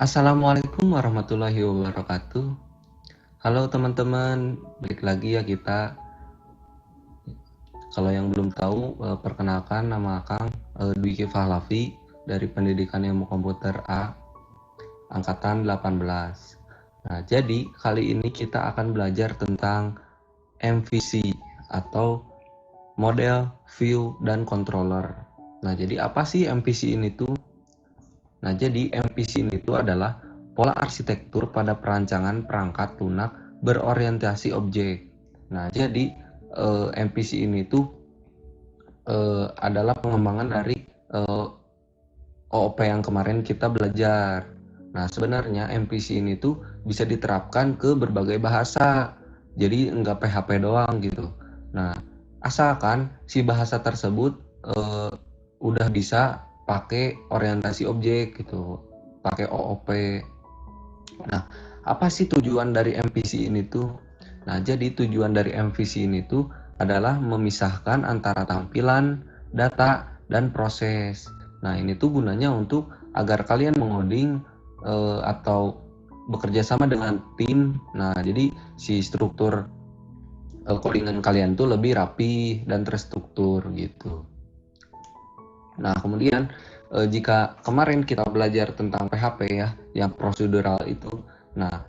Assalamualaikum warahmatullahi wabarakatuh. Halo teman-teman, balik lagi ya kita. Kalau yang belum tahu, perkenalkan nama Akang Dwiki Fahlavi dari Pendidikan Ilmu Komputer A, Angkatan 18. Nah, jadi kali ini kita akan belajar tentang MVC atau Model, View, dan Controller. Nah, jadi apa sih MVC ini tuh? Nah, jadi MVC itu adalah pola arsitektur pada perancangan perangkat lunak berorientasi objek. Nah, jadi MVC ini tuh adalah pengembangan dari OOP yang kemarin kita belajar. Nah, sebenarnya MVC ini tuh bisa diterapkan ke berbagai bahasa. Jadi nggak PHP doang gitu. Nah, asalkan si bahasa tersebut udah bisa pakai orientasi objek gitu, pakai OOP. Nah, apa sih tujuan dari MVC ini tuh? Nah, jadi tujuan dari MVC ini tuh adalah memisahkan antara tampilan, data, dan proses. Nah, ini tuh gunanya untuk agar kalian mengoding atau bekerja sama dengan tim. Nah, jadi si struktur codingan kalian tuh lebih rapi dan terstruktur gitu. Nah, kemudian jika kemarin kita belajar tentang PHP ya, yang prosedural itu. Nah,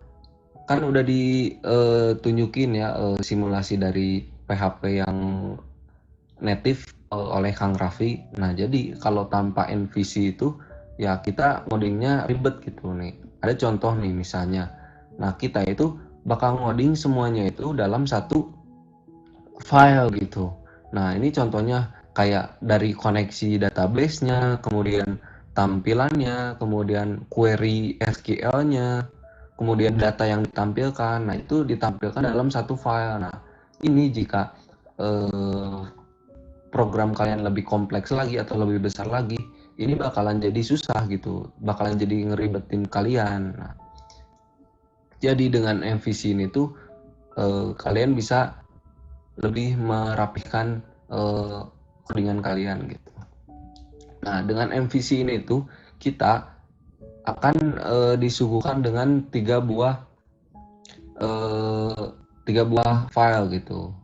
kan udah ditunjukin ya simulasi dari PHP yang native oleh Kang Raffi. Nah, jadi kalau tanpa MVC itu ya kita ngodingnya ribet gitu nih. Ada contoh nih misalnya. Nah, kita itu bakal ngoding semuanya itu dalam satu file gitu. Nah, ini contohnya kayak dari koneksi database-nya, kemudian tampilannya, kemudian query SQL-nya, kemudian data yang ditampilkan. Nah, itu ditampilkan dalam satu file. Nah, ini jika program kalian lebih kompleks lagi atau lebih besar lagi, ini bakalan jadi susah gitu, bakalan jadi ngeribetin kalian. Nah, jadi dengan MVC ini tuh kalian bisa lebih merapihkan codingan kalian gitu. Nah, dengan MVC ini tuh kita akan disuguhkan dengan tiga buah file gitu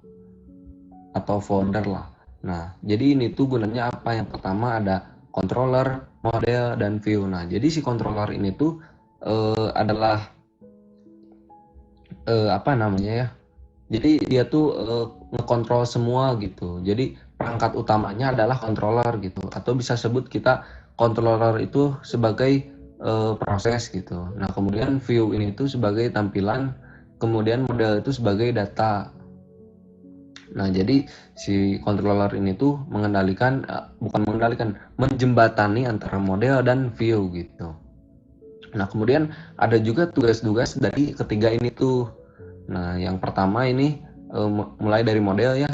atau folder lah. Nah, jadi ini tuh gunanya apa? Yang pertama ada controller, model, dan view. Nah, jadi si controller ini tuh adalah apa namanya ya? Jadi dia tuh ngekontrol semua gitu. Jadi perangkat utamanya adalah controller gitu. Atau bisa sebut kita controller itu sebagai proses gitu. Nah, kemudian view ini tuh sebagai tampilan, kemudian model itu sebagai data. Nah, jadi si controller ini tuh menjembatani antara model dan view gitu. Nah, kemudian ada juga tugas-tugas dari ketiga ini tuh. Nah, yang pertama ini mulai dari model ya.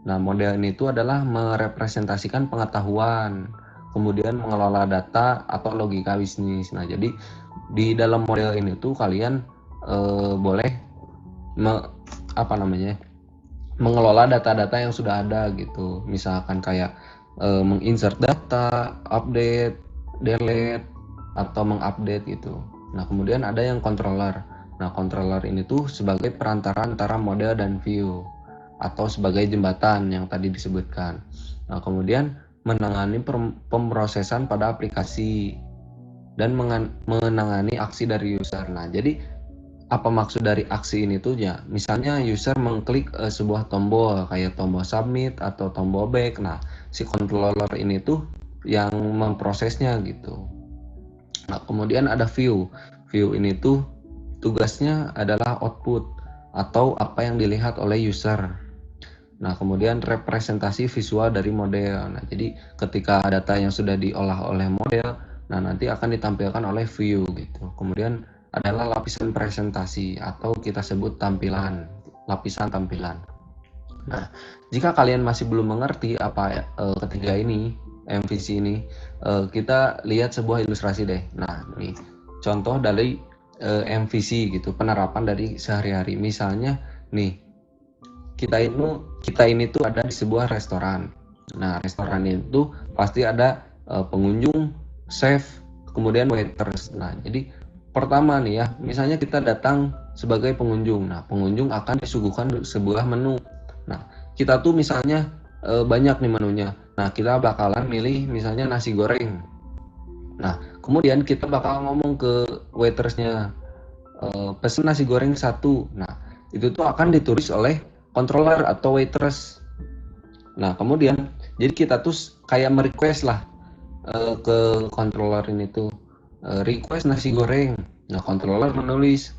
Nah, model ini tuh adalah merepresentasikan pengetahuan, kemudian mengelola data atau logika bisnis. Nah, jadi di dalam model ini tuh kalian boleh apa namanya? Mengelola data-data yang sudah ada gitu. Misalkan kayak menginsert data, update, delete, atau mengupdate gitu. Nah, kemudian ada yang controller. Nah, controller ini tuh sebagai perantara antara model dan view atau sebagai jembatan yang tadi disebutkan. Nah, kemudian menangani pemrosesan pada aplikasi dan menangani aksi dari user. Nah, jadi apa maksud dari aksi ini tuh ya? Misalnya user mengklik sebuah tombol kayak tombol submit atau tombol back. Nah, si controller ini tuh yang memprosesnya gitu. Nah, kemudian ada view. View ini tuh tugasnya adalah output atau apa yang dilihat oleh user. Nah, kemudian representasi visual dari model. Nah, jadi ketika data yang sudah diolah oleh model, nah nanti akan ditampilkan oleh view gitu. Kemudian adalah lapisan presentasi atau kita sebut tampilan, lapisan tampilan. Nah, jika kalian masih belum mengerti apa ketiga ini, MVC ini, kita lihat sebuah ilustrasi deh. Nah, ini contoh dari MVC gitu, penerapan dari sehari-hari. Misalnya nih, kita ini tuh ada di sebuah restoran. Nah, restoran itu pasti ada pengunjung, chef, kemudian waiters. Nah, jadi pertama nih ya, misalnya kita datang sebagai pengunjung. Nah, pengunjung akan disuguhkan sebuah menu. Nah, kita tuh misalnya banyak nih menunya. Nah, kita bakalan milih misalnya nasi goreng. Nah, kemudian kita bakal ngomong ke waitersnya, pesen nasi goreng satu. Nah, itu tuh akan ditulis oleh controller atau waitress. Nah, kemudian jadi kita tuh kayak merequest lah ke controller ini tuh, request nasi goreng. Nah, controller menulis.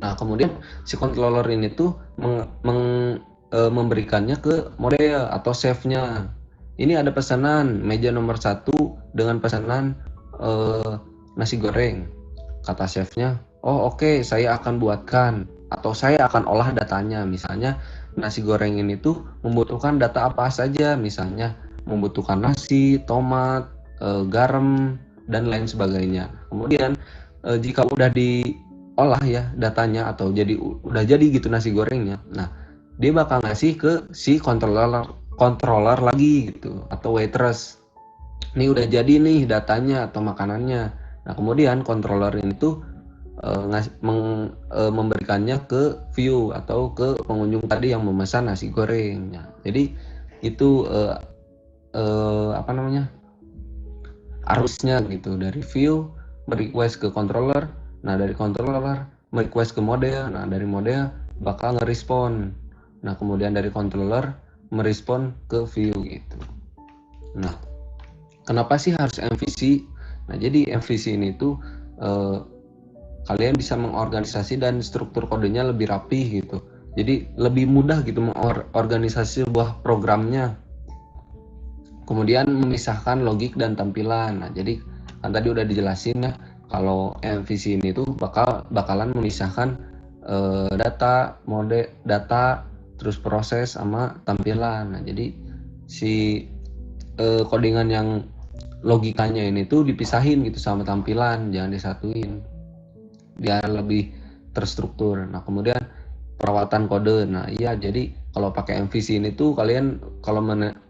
Nah, kemudian si controller ini tuh memberikannya ke model atau chefnya. Ini ada pesanan meja nomor 1 dengan pesanan nasi goreng. Kata chefnya, oh oke, saya akan buatkan atau saya akan olah datanya. Misalnya nasi goreng ini tuh membutuhkan data apa saja, misalnya membutuhkan nasi, tomat, garam, dan lain sebagainya. Kemudian jika udah diolah ya datanya atau udah jadi gitu nasi gorengnya, nah dia bakal ngasih ke si controller lagi gitu atau waitress. Ini udah jadi nih datanya atau makanannya. Nah, kemudian controller ini tuh memberikannya ke view atau ke pengunjung tadi yang memesan nasi goreng. Nah, jadi itu apa namanya, arusnya gitu, dari view request ke controller. Nah, dari controller request ke model. Nah, dari model bakal ngerespon. Nah, kemudian dari controller merespon ke view gitu. Nah, kenapa sih harus MVC? Nah, jadi MVC ini tuh kalian bisa mengorganisasi dan struktur kodenya lebih rapi gitu. Jadi lebih mudah gitu mengorganisasi sebuah programnya. Kemudian memisahkan logik dan tampilan. Nah, jadi kan tadi udah dijelasin ya, kalau MVC ini tuh bakalan memisahkan data, terus proses sama tampilan. Nah, jadi si codingan yang logikanya ini tuh dipisahin gitu sama tampilan, jangan disatuin biar lebih terstruktur. Nah, kemudian perawatan kode. Nah, iya, jadi kalau pakai MVC ini tuh kalian kalau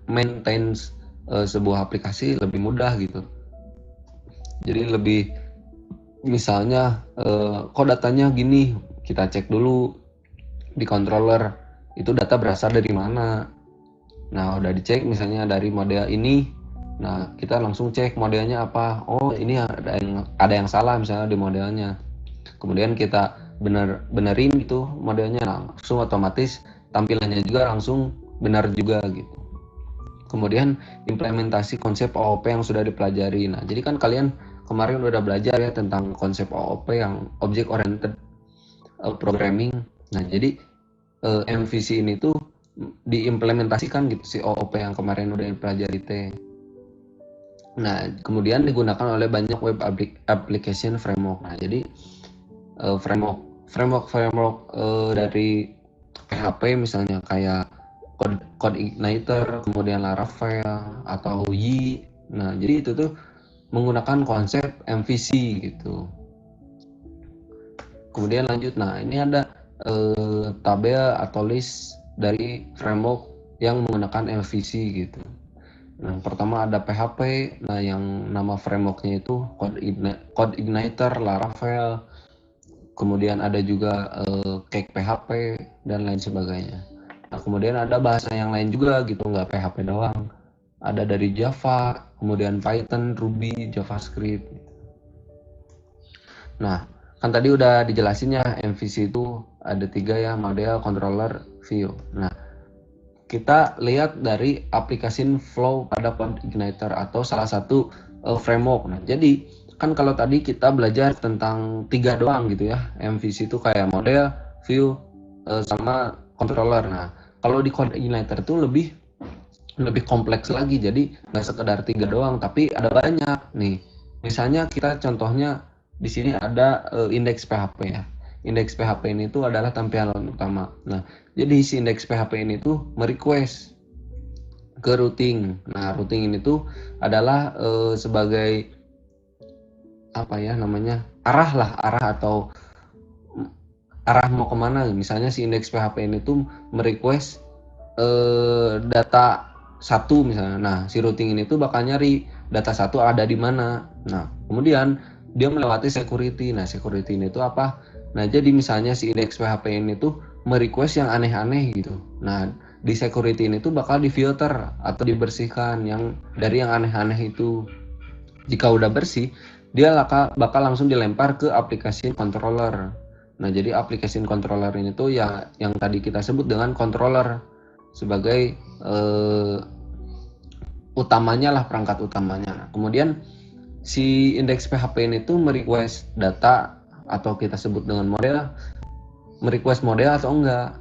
maintain sebuah aplikasi lebih mudah gitu. Jadi lebih, misalnya kok datanya gini, kita cek dulu di controller itu data berasal dari mana. Nah, udah dicek misalnya dari model ini, nah kita langsung cek modelnya apa. Oh, ini ada yang salah misalnya di modelnya. Kemudian kita benerin gitu modelnya, langsung otomatis tampilannya juga langsung benar juga gitu. Kemudian implementasi konsep OOP yang sudah dipelajari. Nah, jadi kan kalian kemarin udah belajar ya tentang konsep OOP yang Object Oriented Programming. Nah, jadi MVC ini tuh diimplementasikan gitu si OOP yang kemarin udah dipelajari teh. Nah, kemudian digunakan oleh banyak web application framework. Nah, jadi framework dari PHP misalnya kayak CodeIgniter, kemudian Laravel atau Yi. Nah, jadi itu tuh menggunakan konsep MVC gitu. Kemudian lanjut, nah ini ada tabel atau list dari framework yang menggunakan MVC gitu. Nah, pertama ada PHP, nah yang nama frameworknya itu CodeIgniter, Laravel. Kemudian ada juga Cake PHP dan lain sebagainya. Nah, kemudian ada bahasa yang lain juga gitu, nggak PHP doang. Ada dari Java, kemudian Python, Ruby, JavaScript. Nah, kan tadi udah dijelasin ya, MVC itu ada 3 ya, model, controller, view. Nah, kita lihat dari aplikasi flow pada CodeIgniter atau salah satu framework. Nah, jadi kan kalau tadi kita belajar tentang 3 doang gitu ya, MVC itu kayak model, view, sama controller. Nah, kalau di CodeIgniter itu lebih kompleks lagi, jadi nggak sekedar 3 doang, tapi ada banyak nih. Misalnya kita contohnya di sini ada indeks PHP ya. Indeks PHP ini tuh adalah tampilan utama. Nah, jadi si indeks PHP ini tuh merequest ke routing. Nah, routing ini tuh adalah sebagai apa ya namanya, arah atau arah mau kemana. Misalnya si indeks PHP ini tuh merequest data 1 misalnya. Nah, si routing ini tuh bakal nyari data 1 ada di mana. Nah, kemudian dia melewati security. Nah, security ini tuh apa? Nah, jadi misalnya si indeks PHP ini tuh merequest yang aneh-aneh gitu. Nah, di security ini tuh bakal difilter atau dibersihkan yang dari yang aneh-aneh itu. Jika udah bersih, dia bakal langsung dilempar ke aplikasi controller. Nah, jadi aplikasi controller ini tuh ya yang tadi kita sebut dengan controller sebagai utamanya lah, perangkat utamanya. Nah, kemudian si indeks PHP ini tuh merequest data atau kita sebut dengan model, merequest model atau enggak,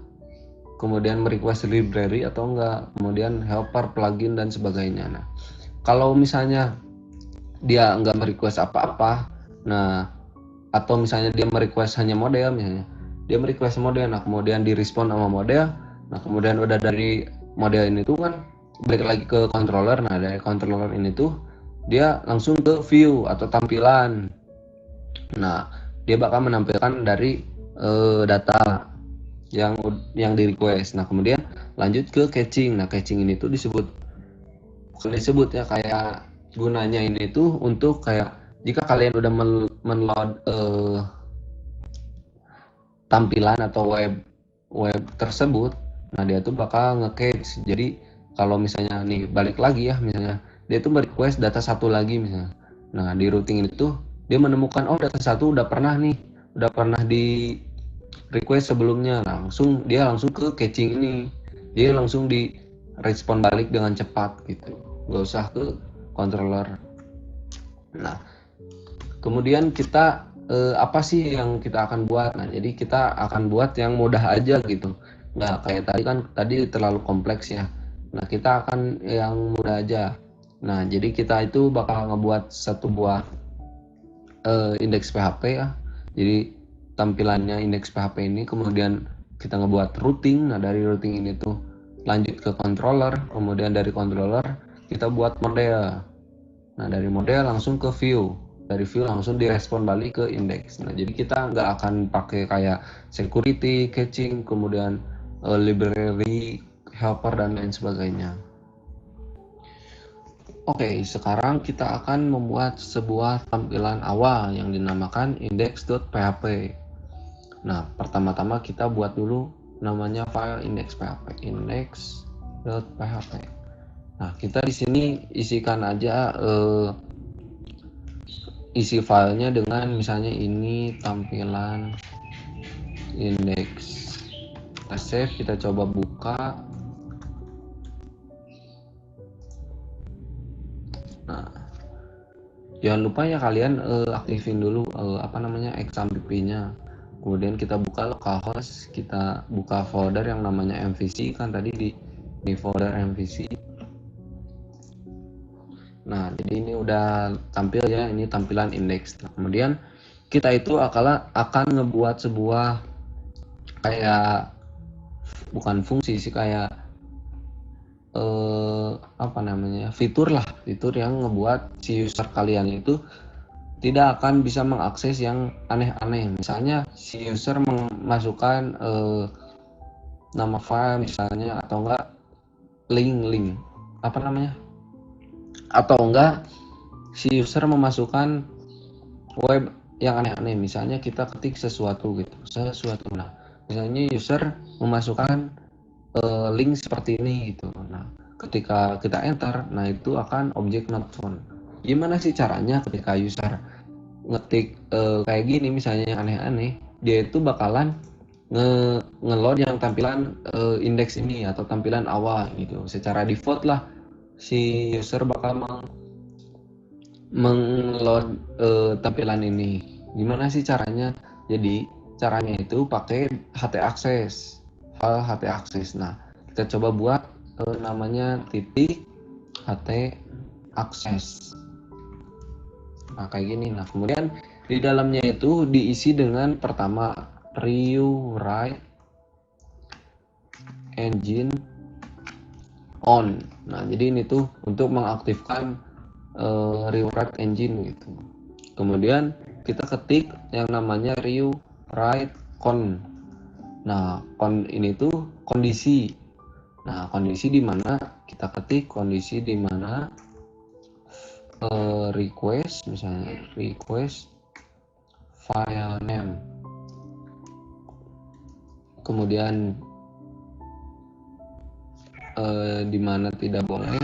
kemudian merequest library atau enggak, kemudian helper, plugin dan sebagainya. Nah, kalau misalnya dia enggak merequest apa-apa, nah atau misalnya dia merequest hanya model, misalnya dia merequest model, nah kemudian direspon sama model, nah kemudian udah dari model ini tuh kan balik lagi ke controller. Nah, dari controller ini tuh dia langsung ke view atau tampilan. Nah, dia bakal menampilkan dari data yang di request. Nah, kemudian lanjut ke catching. Nah, catching ini tuh bukan disebut ya, kayak gunanya ini tuh untuk kayak jika kalian udah menload tampilan atau web tersebut, nah dia tuh bakal nge-catch. Jadi kalau misalnya nih balik lagi ya, misalnya dia tuh merequest data satu lagi misalnya. Nah, di routing itu dia menemukan oh data satu udah pernah di request sebelumnya. Dia langsung ke catching ini. Dia langsung di respon balik dengan cepat gitu. Nggak usah ke controller. Nah, kemudian kita apa sih yang kita akan buat? Nah, jadi kita akan buat yang mudah aja gitu. Nggak kayak tadi terlalu kompleks ya. Nah, kita akan yang mudah aja. Nah, jadi kita itu bakal ngebuat satu buah indeks PHP ya. Jadi tampilannya indeks PHP ini, kemudian kita ngebuat routing. Nah, dari routing ini tuh lanjut ke controller, kemudian dari controller kita buat model. Nah, dari model langsung ke view, dari view langsung direspon balik ke indeks. Nah, jadi kita nggak akan pakai kayak security, catching, kemudian library, helper dan lain sebagainya. Oke, sekarang kita akan membuat sebuah tampilan awal yang dinamakan index.php. Nah, pertama-tama kita buat dulu namanya file index.php, index.php. Nah, kita di sini isikan aja isi filenya dengan misalnya ini tampilan index. Kita save, kita coba buka. Nah, jangan lupa ya kalian aktifin dulu XAMPP-nya. Kemudian kita buka localhost, kita buka folder yang namanya MVC kan tadi di folder MVC. Nah, jadi ini udah tampil ya, ini tampilan indeks. Nah, kemudian kita itu akan ngebuat sebuah kayak bukan fungsi sih, kayak fitur yang ngebuat si user kalian itu tidak akan bisa mengakses yang aneh-aneh. Misalnya si user memasukkan nama file misalnya, atau enggak link atau enggak si user memasukkan web yang aneh-aneh. Misalnya kita ketik sesuatu. Nah, misalnya user memasukkan link seperti ini gitu. Nah, ketika kita enter, nah itu akan objek not found. Gimana sih caranya ketika user ngetik kayak gini misalnya yang aneh-aneh, dia itu bakalan ngeload yang tampilan indeks ini atau tampilan awal gitu. Secara default lah si user bakal mengload tampilan ini. Gimana sih caranya? Jadi caranya itu pakai htaccess, file htaccess. Nah, kita coba buat namanya titik htaccess. Nah, kayak gini. Nah, kemudian di dalamnya itu diisi dengan pertama rewrite engine on. Nah, jadi ini tuh untuk mengaktifkan rewrite engine gitu. Kemudian kita ketik yang namanya rewrite con. Nah, con ini tuh kondisi. Nah, kondisi di mana kita ketik kondisi di mana request, misalnya request file name, kemudian di mana tidak boleh.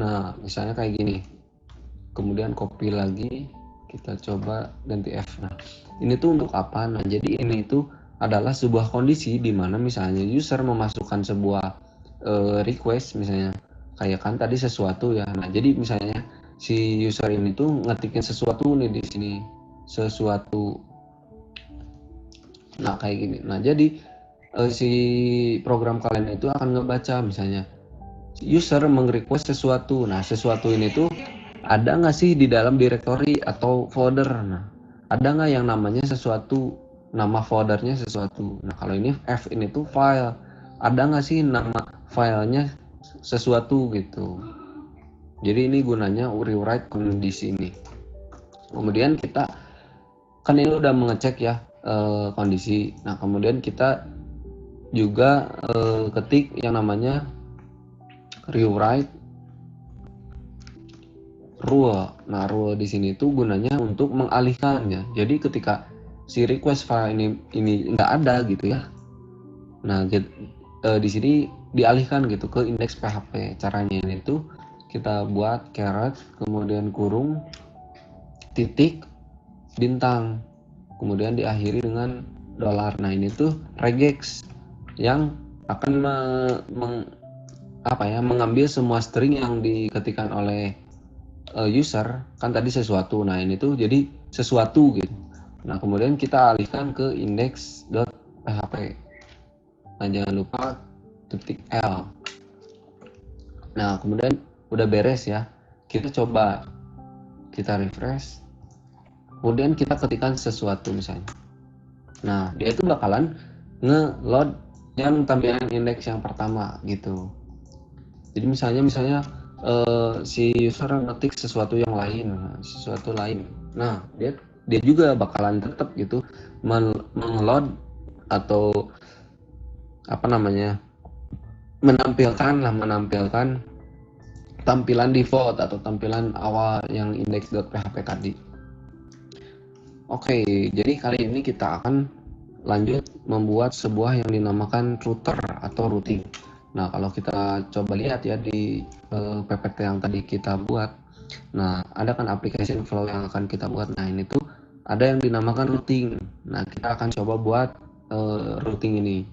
Nah, misalnya kayak gini. Kemudian copy lagi, kita coba ganti F. Nah, ini tuh untuk apa? Nah, jadi ini itu adalah sebuah kondisi di mana misalnya user memasukkan sebuah request, misalnya kayak kan tadi sesuatu ya. Nah, jadi misalnya si user ini tuh ngetikin sesuatu nih di sini, sesuatu. Nah, kayak gini. Nah, jadi si program kalian itu akan ngebaca misalnya user meng-request sesuatu. Nah, sesuatu ini tuh ada nggak sih di dalam directory atau folder. Nah, ada nggak yang namanya sesuatu, nama foldernya sesuatu. Nah, kalau ini F ini tuh file, ada nggak sih nama filenya sesuatu gitu. Jadi ini gunanya rewrite kondisi ini. Kemudian kita kan ini udah mengecek ya kondisi. Nah, kemudian kita juga ketik yang namanya rewrite rule. Nah, rule di sini tuh gunanya untuk mengalihkan ya. Jadi ketika si request file ini nggak ada gitu ya. Nah, di sini dialihkan gitu ke indeks PHP. Caranya ini tuh kita buat caret, kemudian kurung, titik, bintang, kemudian diakhiri dengan $. Nah, ini tuh regex yang akan mengambil semua string yang diketikkan oleh user, kan tadi sesuatu. Nah, ini tuh jadi sesuatu gitu. Nah, kemudian kita alihkan ke index.php. Nah, jangan lupa titik L. Nah, kemudian udah beres ya. Kita coba, kita refresh. Kemudian kita ketikkan sesuatu misalnya. Nah, dia itu bakalan nge-load yang tampilan indeks yang pertama gitu. Jadi misalnya si user ngetik sesuatu yang lain, sesuatu lain. Nah, dia juga bakalan tetap gitu meng-load atau menampilkan tampilan default atau tampilan awal yang index.php tadi. Oke, jadi kali ini kita akan lanjut membuat sebuah yang dinamakan router atau routing. Nah, kalau kita coba lihat ya di PPT yang tadi kita buat, nah ada kan application flow yang akan kita buat. Nah, ini tuh ada yang dinamakan routing. Nah, kita akan coba buat routing ini.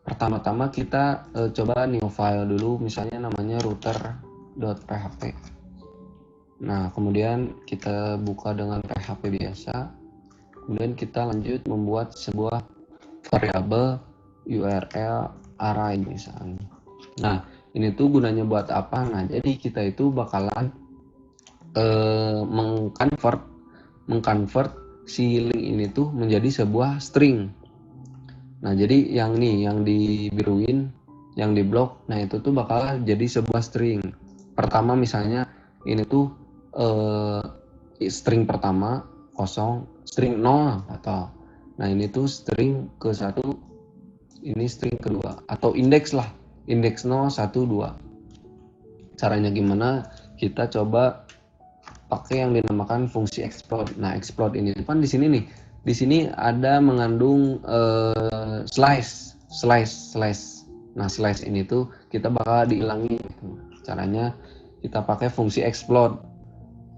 Pertama-tama kita coba new file dulu, misalnya namanya router.php. Nah, kemudian kita buka dengan PHP biasa. Kemudian kita lanjut membuat sebuah variabel URL array misalnya. Nah, ini tuh gunanya buat apa? Nah, jadi kita itu bakalan mengconvert si link ini tuh menjadi sebuah string. Nah, jadi yang dibiruin, yang di blok, nah itu tuh bakal jadi sebuah string. Pertama misalnya ini tuh string pertama kosong, string 0 atau nah ini tuh string ke 1, ini string kedua atau indeks lah, indeks 0 1 2. Caranya gimana? Kita coba pakai yang dinamakan fungsi explode. Nah, explode ini kan di sini nih. Di sini ada mengandung slice. Nah, slice ini tuh kita bakal dihilangi. Caranya kita pakai fungsi explode.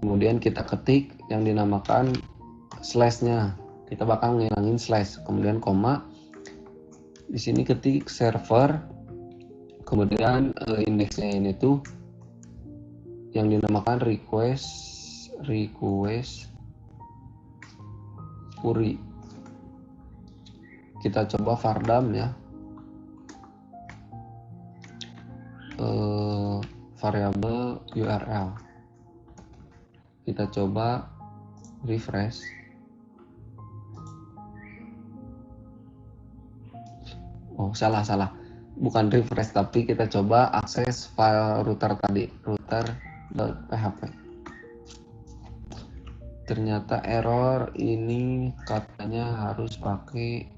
Kemudian kita ketik yang dinamakan slash-nya. Kita bakal ngilangin slash. Kemudian koma. Di sini ketik server. Kemudian indeksnya ini tuh yang dinamakan request query. Kita coba vardam ya. Variabel URL. Kita coba refresh. Oh, salah. Bukan refresh, tapi kita coba akses file router tadi, router.php. Ternyata error, ini katanya harus pakai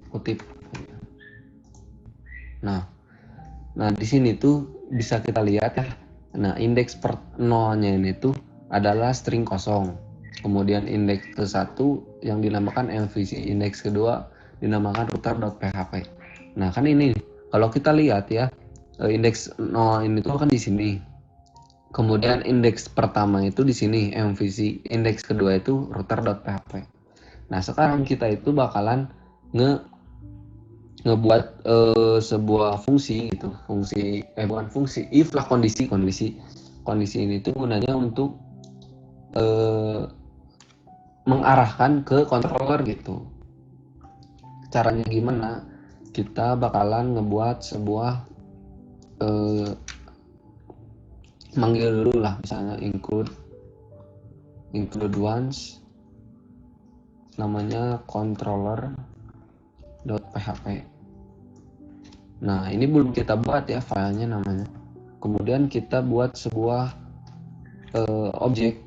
kutip. Nah, di sini tuh bisa kita lihat ya. Nah, indeks per 0-nya ini tuh adalah string kosong. Kemudian indeks ke-1 yang dinamakan MVC, indeks kedua dinamakan router.php. Nah, kan ini kalau kita lihat ya, indeks 0 ini tuh kan di sini. Kemudian indeks pertama itu di sini MVC, indeks kedua itu router.php. Nah, sekarang kita itu bakalan ngebuat sebuah fungsi gitu, bukan fungsi, if lah, kondisi ini tuh gunanya untuk mengarahkan ke controller gitu. Caranya gimana? Kita bakalan ngebuat sebuah manggil dulu lah, misalnya include once, namanya controller.php. Nah, ini belum kita buat ya filenya namanya. Kemudian kita buat sebuah objek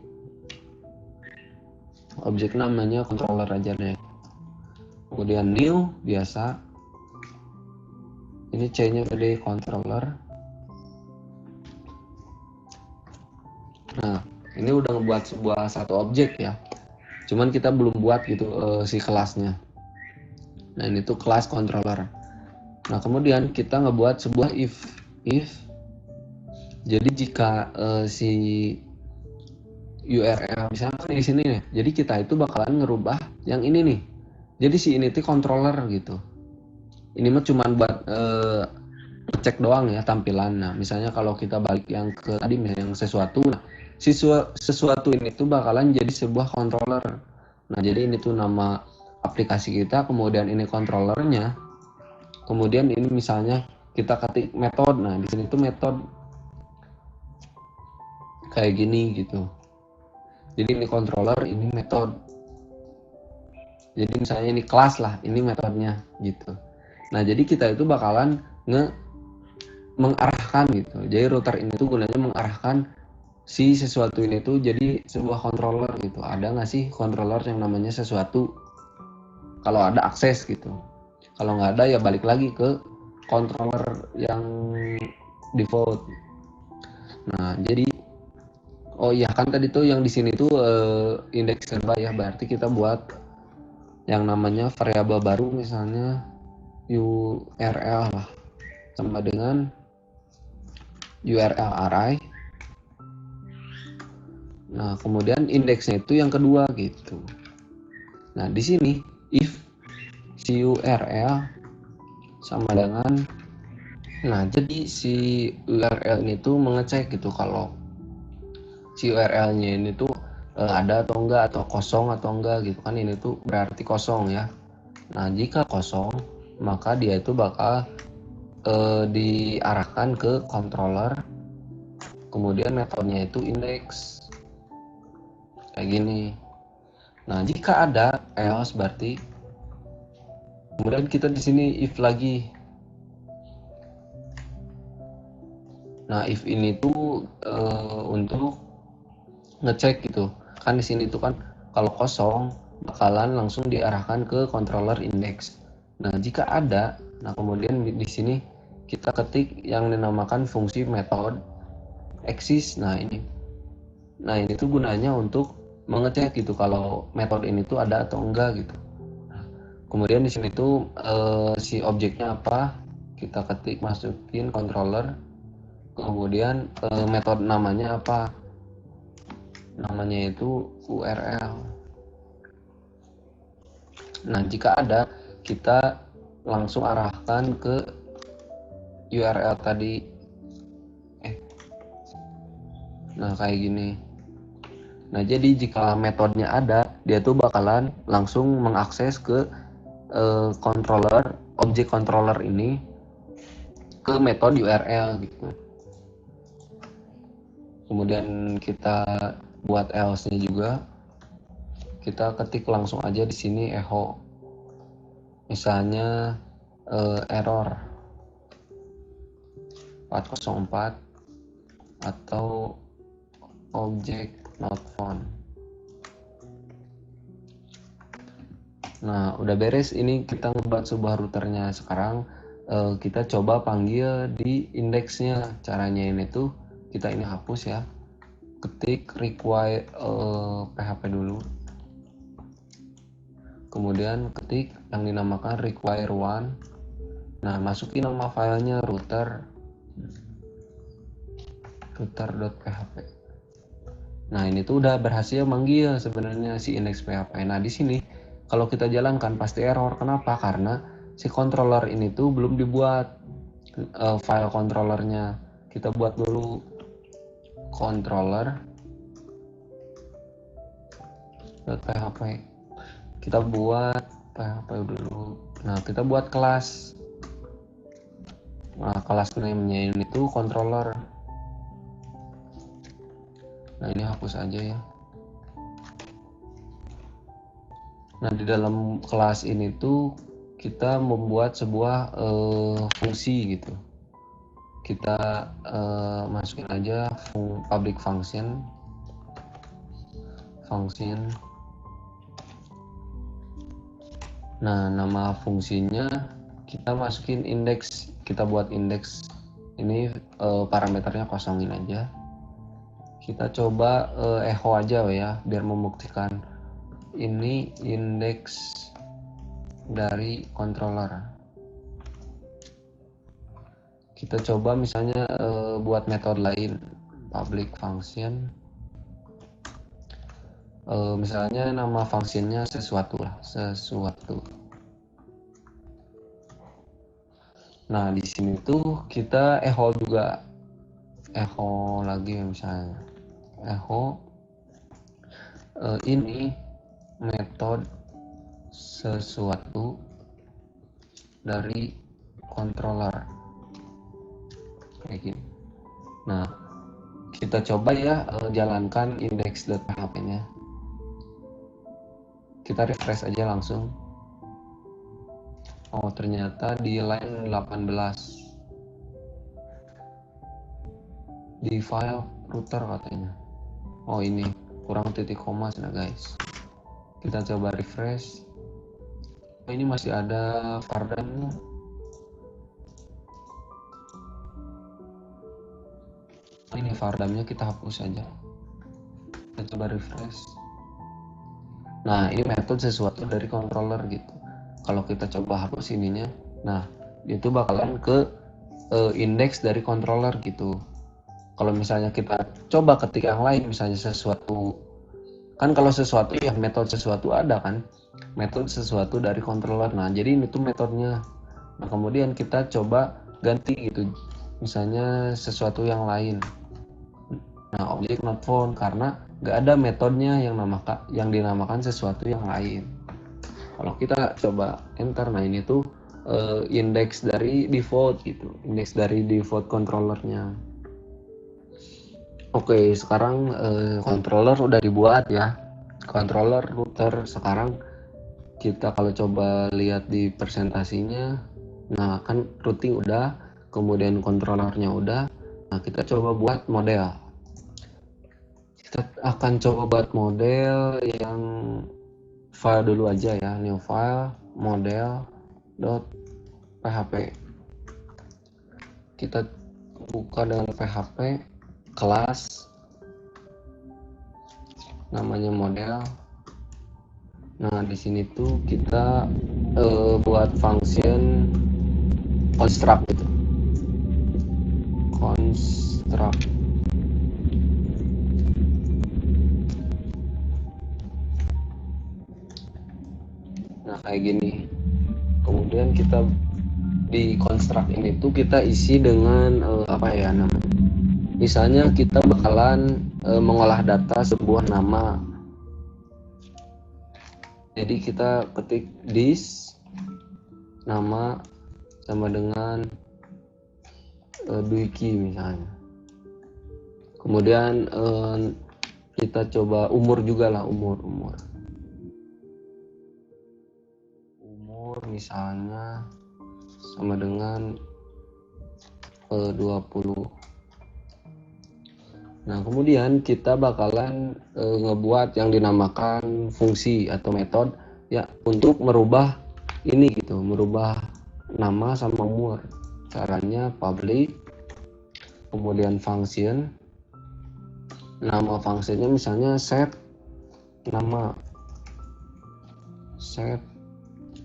namanya controller aja deh. Kemudian new biasa, ini C nya gede, controller. Nah, ini udah ngebuat satu objek ya, cuman kita belum buat gitu si kelasnya. Nah, ini tuh kelas controller. Nah, kemudian kita ngebuat sebuah if. Jadi jika si URL misalnya di sini nih, jadi kita itu bakalan ngerubah yang ini nih. Jadi si ini tuh controller gitu. Ini mah cuman buat cek doang ya tampilan. Nah, misalnya kalau kita balik yang ke tadi, misalnya yang sesuatu, nah sesuatu ini tuh bakalan jadi sebuah controller. Nah, jadi ini tuh nama aplikasi kita, kemudian ini controllernya, kemudian ini misalnya kita ketik metode. Nah, di sini tuh metode kayak gini gitu. Jadi ini controller, ini metode. Jadi misalnya ini kelas lah, ini metodenya gitu. Nah, jadi kita itu bakalan mengarahkan gitu. Jadi router ini tuh gunanya mengarahkan si sesuatu ini tuh jadi sebuah controller gitu. Ada nggak sih controller yang namanya sesuatu? Kalau ada akses gitu. Kalau nggak ada ya balik lagi ke controller yang default. Nah, jadi oh iya kan tadi tuh yang di sini tuh indeks kedua ya, berarti kita buat yang namanya variabel baru, misalnya URL lah, sama dengan URL array. Nah, kemudian indeksnya itu yang kedua gitu. Nah, di sini if si URL sama dengan, nah jadi si URL ini tuh mengecek gitu kalau si URL-nya ini tuh ada atau enggak, atau kosong atau enggak gitu kan. Ini tuh berarti kosong ya. Nah, jika kosong maka dia itu bakal diarahkan ke controller, kemudian metodenya itu index kayak gini. Nah, jika ada else berarti, kemudian kita di sini if lagi. Nah, if ini tuh untuk ngecek gitu kan. Di sini tuh kan kalau kosong bakalan langsung diarahkan ke controller index. Nah, jika ada, nah kemudian di sini kita ketik yang dinamakan fungsi method exist. Nah, ini tuh gunanya untuk mengecek gitu kalau metode ini tuh ada atau enggak gitu. Nah, kemudian di sini tuh si objeknya apa, kita ketik, masukin controller, kemudian metode namanya apa, namanya itu URL. Nah, jika ada kita langsung arahkan ke URL tadi. Nah, kayak gini. Nah, jadi jika metodenya ada, dia tuh bakalan langsung mengakses ke controller, objek controller ini ke metode URL gitu. Kemudian kita buat else-nya juga. Kita ketik langsung aja di sini echo. Misalnya error 404 atau object not found. Nah, udah beres. Ini kita ngebuat sebuah routernya. Sekarang kita coba panggil di indeksnya. Caranya ini tuh kita ini hapus ya. ketik require PHP dulu, kemudian ketik yang dinamakan require one. Nah, masukin nama filenya router.php. Nah, ini tuh udah berhasil manggil sebenarnya si index PHP. Nah, di sini kalau kita jalankan pasti error. Kenapa? Karena si controller ini tuh belum dibuat file controllernya. Kita buat dulu controller.php. Kita buat PHP dulu. Nah, kita buat kelas. Nah, kelas name-nya ini tuh controller. Nah, ini hapus aja ya. Nah, di dalam kelas ini tuh kita membuat sebuah fungsi gitu. Kita masukin aja public function. Nah, nama fungsinya kita masukin index. Kita buat index. Ini parameternya kosongin aja. Kita coba echo aja ya, biar membuktikan ini index dari controller. Kita coba misalnya buat metode lain, public function. Misalnya nama fungsinya sesuatu. Nah, di sini tuh kita echo juga, echo lagi misalnya, echo ini metode sesuatu dari controller kayak gini. Nah, kita coba ya jalankan index.php-nya. Kita refresh aja langsung. Oh, ternyata di line 18 di file router katanya. Oh, ini kurang titik koma sana guys. Kita coba refresh. Oh, ini masih ada vardamnya. Ini vardamnya kita hapus saja. Kita coba refresh. Nah, ini metode sesuatu dari controller gitu. Kalau kita coba hapus ininya, nah itu bakalan ke index dari controller gitu. Kalau misalnya kita coba ketik yang lain, misalnya sesuatu, kan kalau sesuatu ya metode sesuatu ada kan, metode sesuatu dari controller. Nah, jadi ini tuh metodenya. Nah, kemudian kita coba ganti gitu, misalnya sesuatu yang lain. Nah, object not found karena nggak ada metodenya yang dinamakan sesuatu yang lain. Kalau kita coba enter, nah ini tuh index dari default gitu, index dari default controllernya. Oke, sekarang controller udah dibuat ya, controller router. Sekarang kita kalau coba lihat di presentasinya, nah kan routing udah, kemudian controllernya udah. Nah, kita coba buat model. Kita akan coba buat model yang file dulu aja ya, new file model.php. Kita buka dengan PHP, kelas namanya model. Nah, di sini tuh kita buat function construct gitu. Construct. Nah, kayak gini. Kemudian kita di construct ini tuh kita isi dengan apa ya namanya? Misalnya kita bakalan mengolah data sebuah nama. Jadi kita ketik this nama sama dengan Dwiki misalnya. Kemudian kita coba umur juga lah, umur misalnya sama dengan 20. Nah, kemudian kita bakalan ngebuat yang dinamakan fungsi atau metode ya untuk merubah ini gitu, merubah nama sama umur. Caranya public, kemudian function, Nama fungsinya misalnya set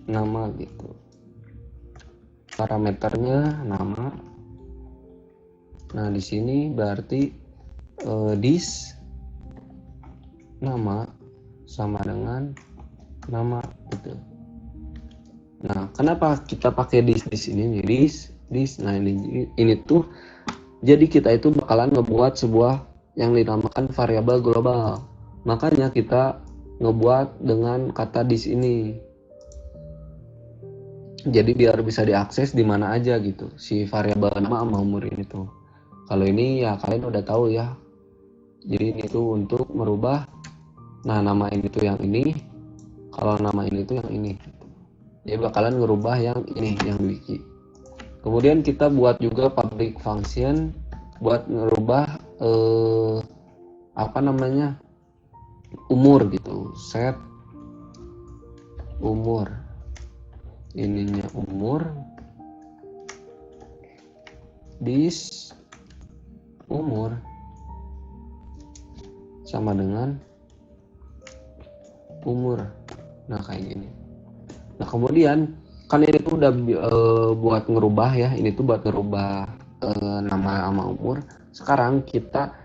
nama gitu. Parameternya nama. Nah, di sini berarti this nama sama dengan nama gitu. Nah, kenapa kita pakai this ini nih? This. Nah, ini tuh jadi kita itu bakalan ngebuat sebuah yang dinamakan variabel global. Makanya kita ngebuat dengan kata this ini. Jadi biar bisa diakses di mana aja gitu si variabel nama sama umur ini tuh. Kalau ini ya kalian udah tahu ya. Jadi ini tuh untuk merubah. Nah, nama ini tuh yang ini. Kalau nama ini tuh yang ini. Jadi bakalan ngerubah yang ini, yang wiki. Kemudian kita buat juga public function buat ngerubah umur gitu. Set umur. Ininya umur. This umur sama dengan umur. Nah, kayak gini. Nah, kemudian kan ini tuh udah buat ngerubah ya. Ini tuh buat ngerubah nama sama umur. Sekarang kita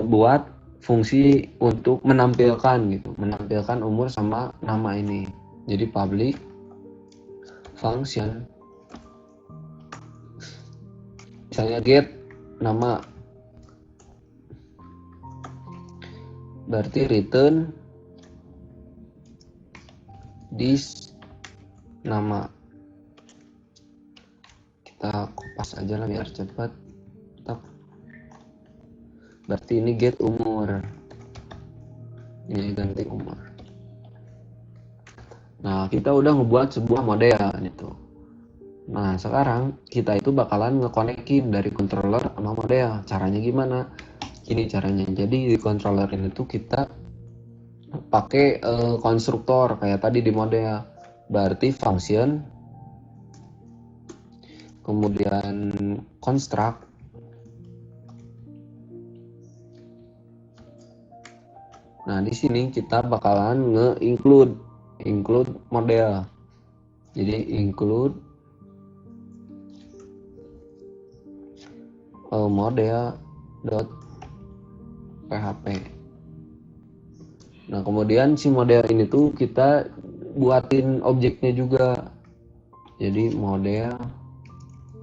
buat fungsi untuk menampilkan gitu. Menampilkan umur sama nama ini. Jadi public function misalnya get nama, berarti return this nama. Kita kopas aja lah biar cepat. Berarti ini get umur, ini ganti umur. Nah, kita udah ngebuat sebuah model gitu. Nah, sekarang kita itu bakalan ngekonekin dari controller sama model. Caranya gimana? Ini caranya. Jadi di controller ini tuh kita pakai konstruktor kayak tadi di model. Berarti function, kemudian construct, nah di sini kita bakalan include model. Jadi include model.php. Nah, kemudian si model ini tuh kita buatin objeknya juga. Jadi model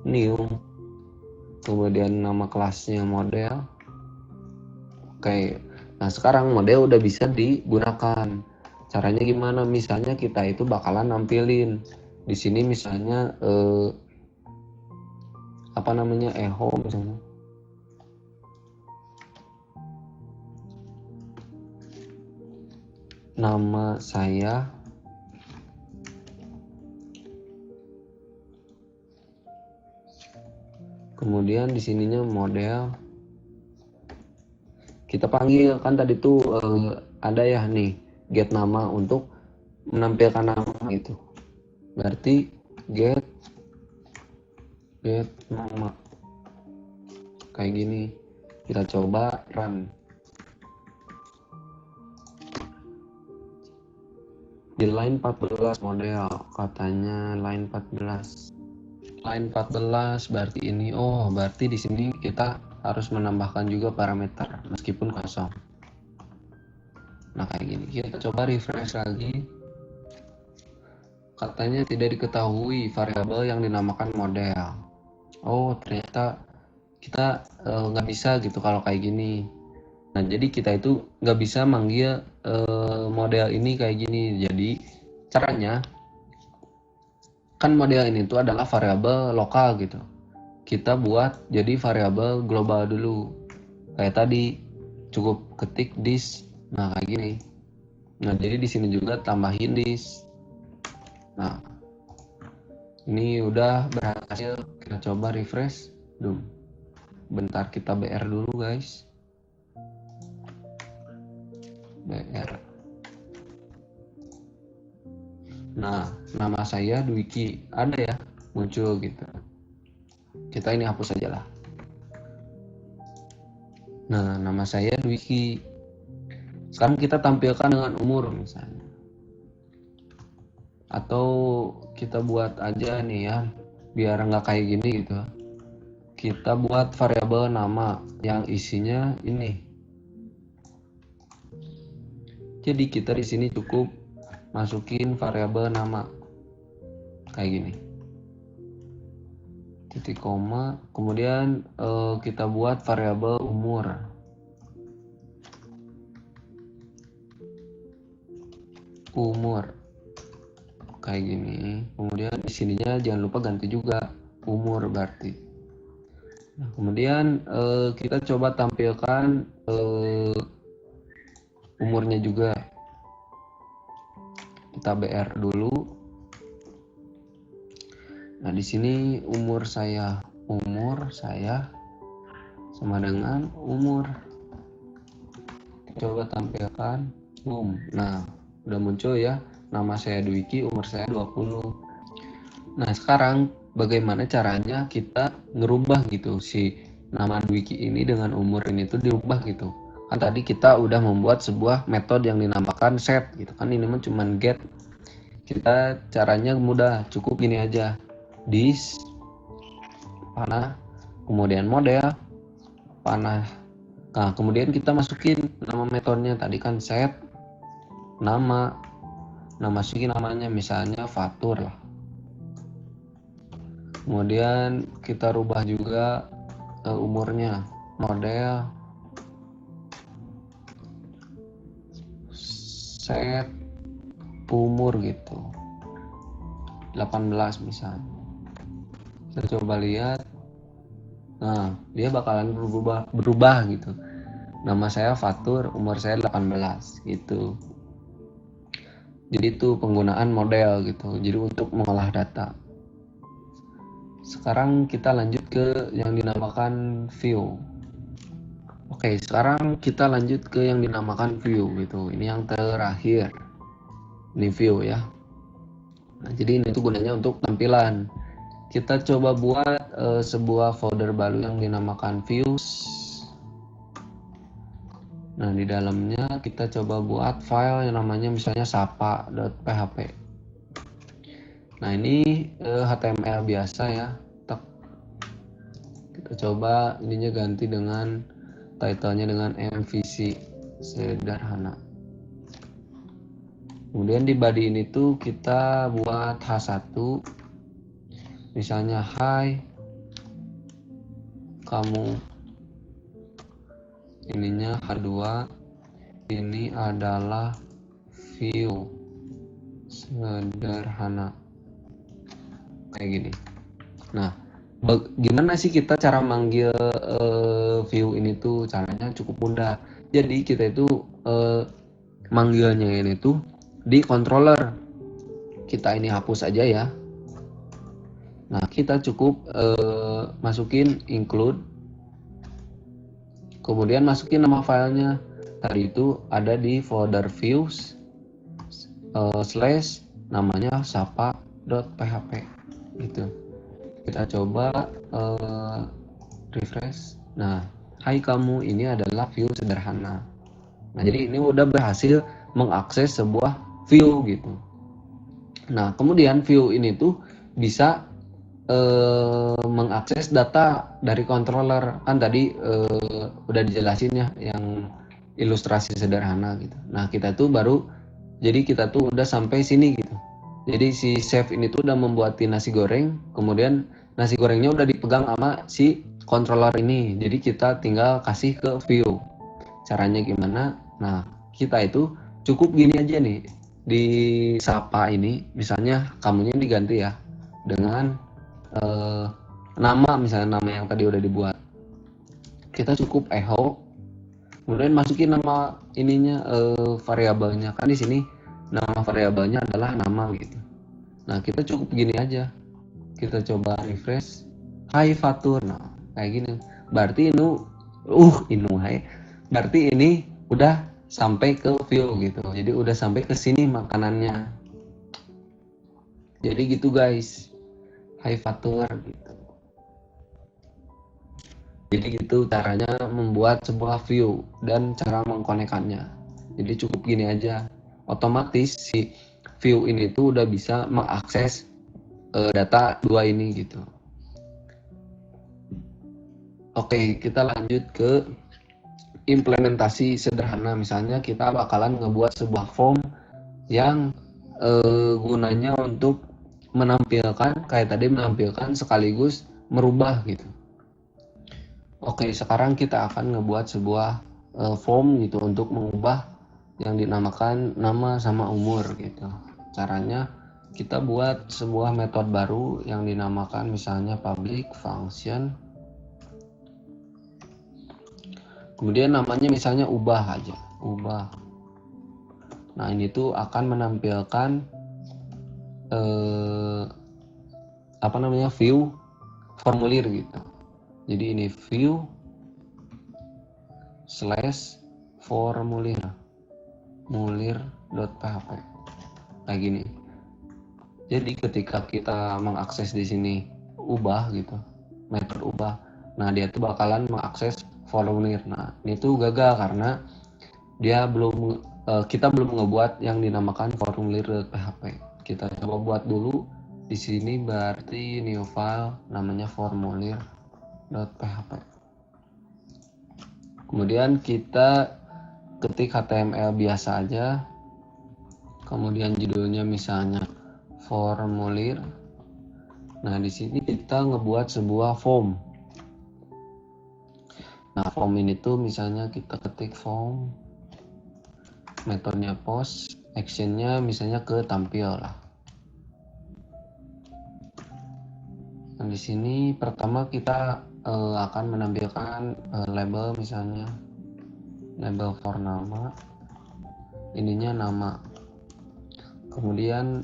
new, kemudian nama kelasnya model. Oke. Nah, sekarang model udah bisa digunakan. Caranya gimana? Misalnya kita itu bakalan nampilin di sini misalnya echo misalnya. Nama saya kemudian di sininya model. Kita panggil kan tadi tuh ada ya nih get nama untuk menampilkan nama gitu. Berarti get nama kayak gini. Kita coba run. Di line 14 model katanya line 14 berarti ini. Oh, berarti di sini kita harus menambahkan juga parameter meskipun kosong. Nah, kayak gini. Kita coba refresh lagi. Katanya tidak diketahui variabel yang dinamakan model. Oh, ternyata kita nggak bisa gitu kalau kayak gini. Nah, jadi kita itu nggak bisa manggil model ini kayak gini. Jadi caranya kan model ini tuh adalah variabel lokal gitu. Kita buat jadi variabel global dulu. Kayak tadi cukup ketik this. Nah, kayak gini. Nah, jadi di sini juga tambahin this. Nah, ini udah berhasil. Kita coba refresh. Bentar kita BR dulu guys. BR. Nah, nama saya Dwiki ada ya muncul gitu. Kita ini hapus aja lah. Nah, nama saya Dwiki. Sekarang kita tampilkan dengan umur misalnya. Atau kita buat aja nih ya, biar nggak kayak gini gitu. Kita buat variabel nama yang isinya ini. Jadi kita di sini cukup masukin variabel nama kayak gini. Titik koma, kemudian kita buat variabel umur. Umur kayak gini. Kemudian di sininya jangan lupa ganti juga umur berarti. Nah, kemudian kita coba tampilkan umurnya juga. Kita BR dulu. Nah, di sini umur saya sama dengan umur. Coba tampilkan Nah, udah muncul ya. Nama saya Dwiki, umur saya 20. Nah, sekarang bagaimana caranya kita ngerubah gitu si nama Dwiki ini dengan umur ini tuh dirubah gitu. Kan tadi kita udah membuat sebuah metode yang dinamakan set gitu kan, ini mah cuman get. Kita caranya mudah, cukup gini aja. This panah, kemudian model panah. Nah, kemudian kita masukin nama metodenya tadi kan set nama. Nah, masukin namanya misalnya Fatur lah. Kemudian kita rubah juga umurnya, model set umur gitu 18 misalnya. Kita coba lihat. Nah, dia bakalan berubah gitu. Nama saya Fatur, umur saya 18 gitu. Jadi itu penggunaan model gitu. Jadi untuk mengolah data. Sekarang kita lanjut ke yang dinamakan view. Oke, sekarang kita lanjut ke yang dinamakan view gitu. Ini yang terakhir. Ini view ya. Nah, jadi ini tuh gunanya untuk tampilan. Kita coba buat sebuah folder baru yang dinamakan views. Nah, di dalamnya kita coba buat file yang namanya misalnya sapa.php. Nah, ini HTML biasa ya. Kita coba ininya ganti dengan title-nya dengan MVC sederhana. Kemudian di body ini tuh kita buat H1. Misalnya hai kamu. Ininya H2, ini adalah view sederhana kayak gini. Nah, gimana sih kita cara manggil view ini tuh? Caranya cukup mudah. Jadi kita itu manggilnya ini tuh di controller. Kita ini hapus aja ya. Nah, kita cukup masukin include. Kemudian masukin nama filenya. Tadi itu ada di folder views slash namanya sapa.php gitu. Kita coba refresh. Nah, hai kamu, ini adalah view sederhana. Nah, jadi ini udah berhasil mengakses sebuah view gitu. Nah, kemudian view ini tuh bisa mengakses data dari controller. Kan tadi udah dijelasin ya yang ilustrasi sederhana gitu. Nah, kita tuh kita tuh udah sampai sini gitu. Jadi si chef ini tuh udah membuatin nasi goreng, kemudian nasi gorengnya udah dipegang sama si controller ini. Jadi kita tinggal kasih ke view. Caranya gimana? Nah, kita itu cukup gini aja nih. Di sapa ini misalnya kamunya diganti ya dengan nama, misalnya nama yang tadi udah dibuat. Kita cukup echo, kemudian masukin nama ininya variabelnya. Kan di sini nama variabelnya adalah nama gitu. Nah, kita cukup gini aja. Kita coba refresh. Hai Fatur. Nah, kayak gini. Berarti berarti ini udah sampai ke view gitu. Jadi udah sampai ke sini makanannya. Jadi gitu guys. Hai Fatur gitu. Jadi itu caranya membuat sebuah view dan cara mengkonekkannya. Jadi cukup gini aja, otomatis si view ini tuh udah bisa mengakses data dua ini gitu. Oke, kita lanjut ke implementasi sederhana. Misalnya kita bakalan ngebuat sebuah form yang gunanya untuk menampilkan kayak tadi, menampilkan sekaligus merubah gitu. Oke, sekarang kita akan ngebuat sebuah form gitu untuk mengubah yang dinamakan nama sama umur gitu. Caranya kita buat sebuah metode baru yang dinamakan misalnya public function. Kemudian namanya misalnya ubah aja, ubah. Nah, ini tuh akan menampilkan view formulir gitu. Jadi ini view slash formulir mulir.php kayak gini. Jadi ketika kita mengakses di sini ubah gitu, metode ubah, nah dia tuh bakalan mengakses formulir. Nah, ini tuh gagal karena dia kita belum ngebuat yang dinamakan formulir.php. Kita coba buat dulu di sini, berarti new file namanya formulir.php. Kemudian kita ketik HTML biasa aja, kemudian judulnya misalnya formulir. Nah, di sini kita ngebuat sebuah form. Nah, form ini tuh misalnya kita ketik form, metodenya post, actionnya misalnya ke tampil lah. Nah, di sini pertama kita akan menampilkan label, misalnya label for nama, ininya nama. Kemudian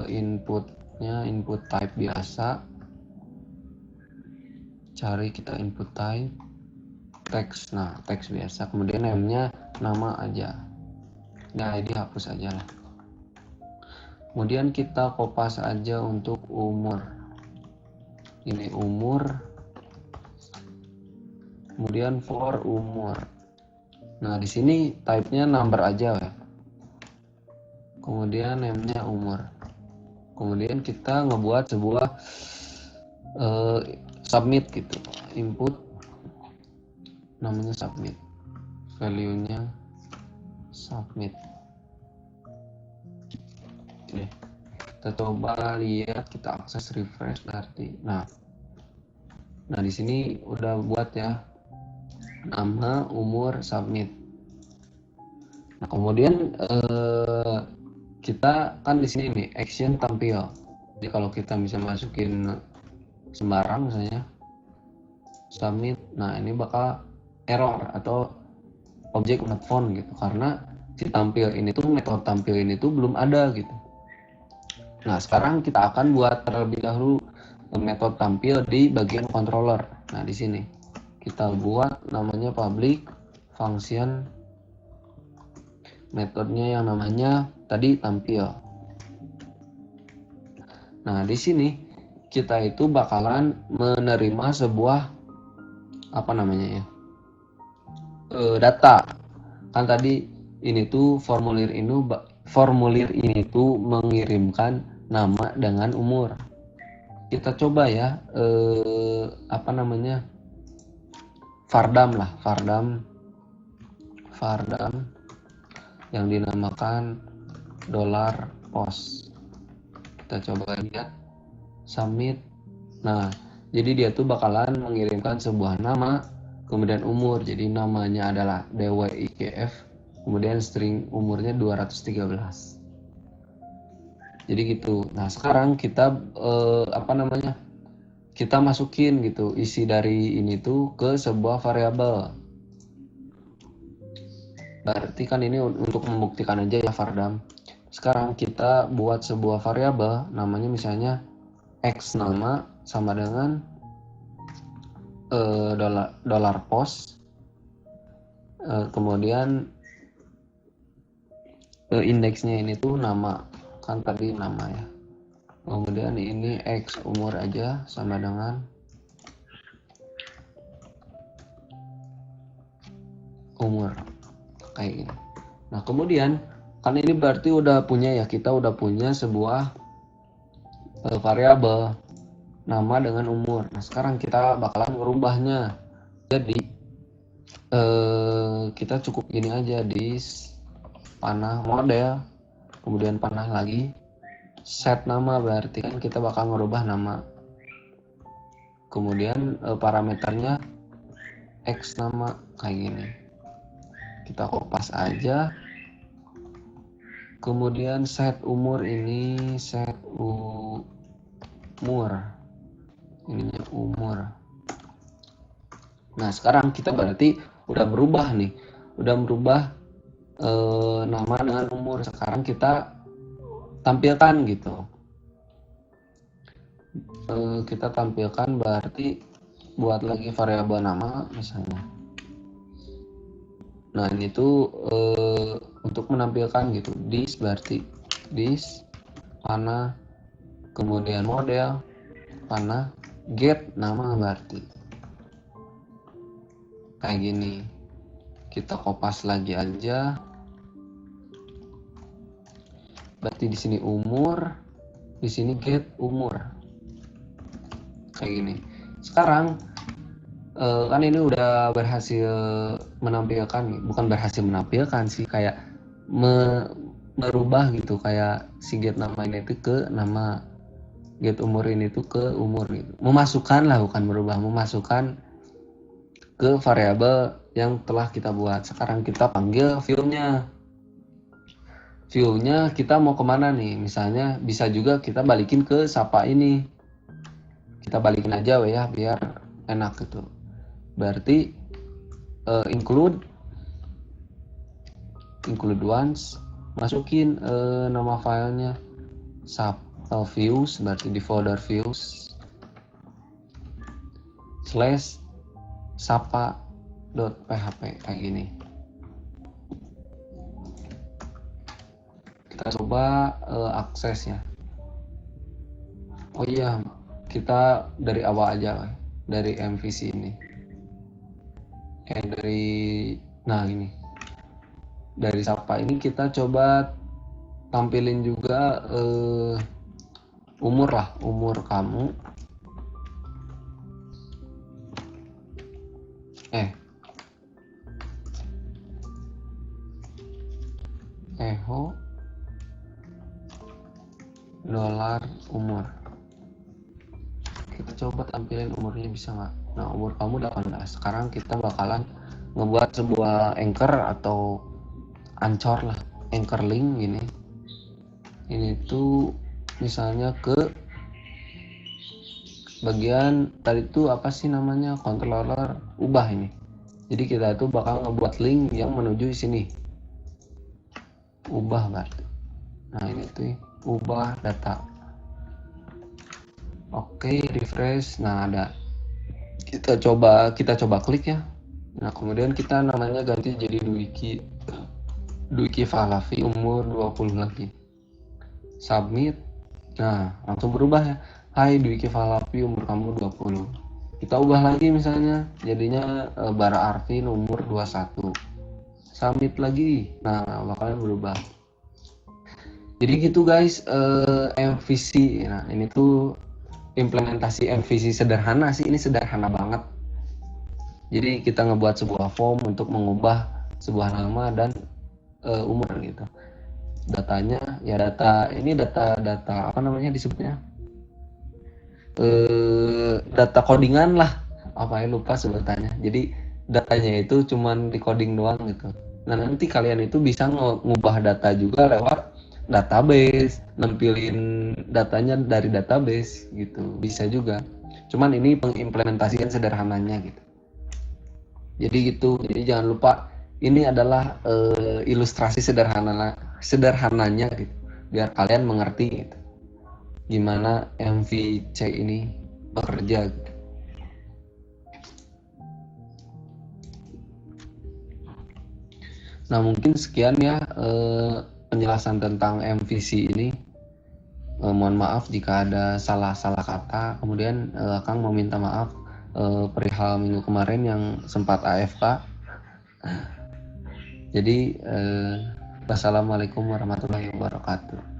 inputnya input type biasa, cari kita input type teks. Nah, teks biasa. Kemudian name-nya nama aja. Nah, ini hapus aja lah. Kemudian kita kopas aja untuk umur. Ini umur. Kemudian for umur. Nah, di sini type-nya number aja ya. Kemudian name-nya umur. Kemudian kita ngebuat sebuah submit gitu. Input namanya submit. Value-nya submit. Oke. Kita coba lihat, kita akses refresh berarti. Nah, di sini udah buat ya, nama, umur, submit. Nah, kemudian kita kan di sini nih action tampil. Jadi kalau kita bisa masukin sembarang misalnya submit, nah ini bakal error atau object not found gitu, karena si tampil ini tuh, metode tampil ini tuh belum ada gitu. Nah, sekarang kita akan buat terlebih dahulu metode tampil di bagian controller. Nah, di sini kita buat namanya public function, metodenya yang namanya tadi tampil. Nah, di sini kita itu bakalan menerima sebuah data. Kan tadi ini tuh formulir ini tuh mengirimkan nama dengan umur. Kita coba ya Vardam yang dinamakan $post. Kita coba lihat submit. Nah, jadi dia tuh bakalan mengirimkan sebuah nama, kemudian umur. Jadi namanya adalah DWIKF, kemudian string umurnya 213. Jadi gitu. Nah, sekarang kita kita masukin gitu isi dari ini tuh ke sebuah variabel. Berarti kan ini untuk membuktikan aja ya Vardam. Sekarang kita buat sebuah variabel namanya misalnya x nama sama dengan $post, kemudian indeksnya ini tuh nama, kan tadi nama ya. Kemudian ini x umur aja sama dengan umur kayak gini. Nah kemudian kan ini berarti udah punya ya, kita udah punya sebuah variabel nama dengan umur. Nah sekarang kita bakalan merubahnya. Jadi kita cukup gini aja, di panah model, kemudian panah lagi set nama, berarti kan kita bakal merubah nama. Kemudian parameternya X nama kayak gini. Kita kopas aja. Kemudian set umur, ini set umur. Ininya umur. Nah, sekarang kita berarti udah berubah nih. Udah merubah nama dengan umur. Sekarang kita tampilkan gitu. Kita tampilkan berarti buat lagi variabel nama misalnya. Nah ini tuh untuk menampilkan gitu, this berarti this panah, kemudian model panah, get nama berarti kayak gini. Kita kopas lagi aja, berarti di sini umur, di sini get umur kayak gini. Sekarang kan ini udah berhasil menampilkan, bukan berhasil menampilkan sih, kayak merubah gitu, kayak si get nama ini itu ke nama, get umur ini tuh ke umur gitu. Memasukkan lah, bukan merubah, memasukkan ke variabel yang telah kita buat. Sekarang kita panggil view-nya. View-nya kita mau kemana nih? Misalnya bisa juga kita balikin ke Sapa ini. Kita balikin aja ya biar enak gitu. Berarti include once, masukin nama filenya views, berarti di folder views /sapa.php kayak gini. Kita coba akses ya. Oh iya, kita dari awal aja, dari MVC ini. Ini dari Sapa ini kita coba tampilin juga umur lah, umur kamu. Dolar umur. Kita coba tampilin umurnya bisa nggak? Nah umur kamu 18. Sekarang kita bakalan ngebuat sebuah anchor atau ancor lah, anchor link gini. Ini tuh misalnya ke bagian tadi tuh apa sih namanya, controller ubah ini. Jadi kita tuh bakal ngebuat link yang menuju sini. Ubah berarti. Nah ini tuh ubah data. Oke, refresh. Nah ada. Kita coba klik ya. Nah kemudian kita namanya ganti jadi Dwiki Falavi umur 20 lagi. Submit. Nah langsung berubah ya. Hai Dwiki Falavi umur kamu 20. Kita ubah lagi misalnya jadinya Bara Arvin umur 21. Submit lagi. Nah bakalan berubah. Jadi gitu guys, MVC. Nah ini tuh implementasi MVC sederhana sih, ini sederhana banget. Jadi kita ngebuat sebuah form untuk mengubah sebuah nama dan umur gitu. Datanya ya data apa namanya disebutnya, data codingan lah, apa ya lupa sebutannya. Jadi datanya itu cuman di coding doang gitu. Nah nanti kalian itu bisa ngubah data juga lewat database, nampilin datanya dari database gitu, bisa juga. Cuman ini pengimplementasian sederhananya gitu. Jadi gitu. Jadi jangan lupa ini adalah ilustrasi sederhananya gitu, biar kalian mengerti gitu, gimana MVC ini bekerja gitu. Nah mungkin sekian ya penjelasan tentang MVC ini. Mohon maaf jika ada salah kata. Kemudian Kang mau minta maaf perihal minggu kemarin yang sempat AFK. Jadi wassalamualaikum warahmatullahi wabarakatuh.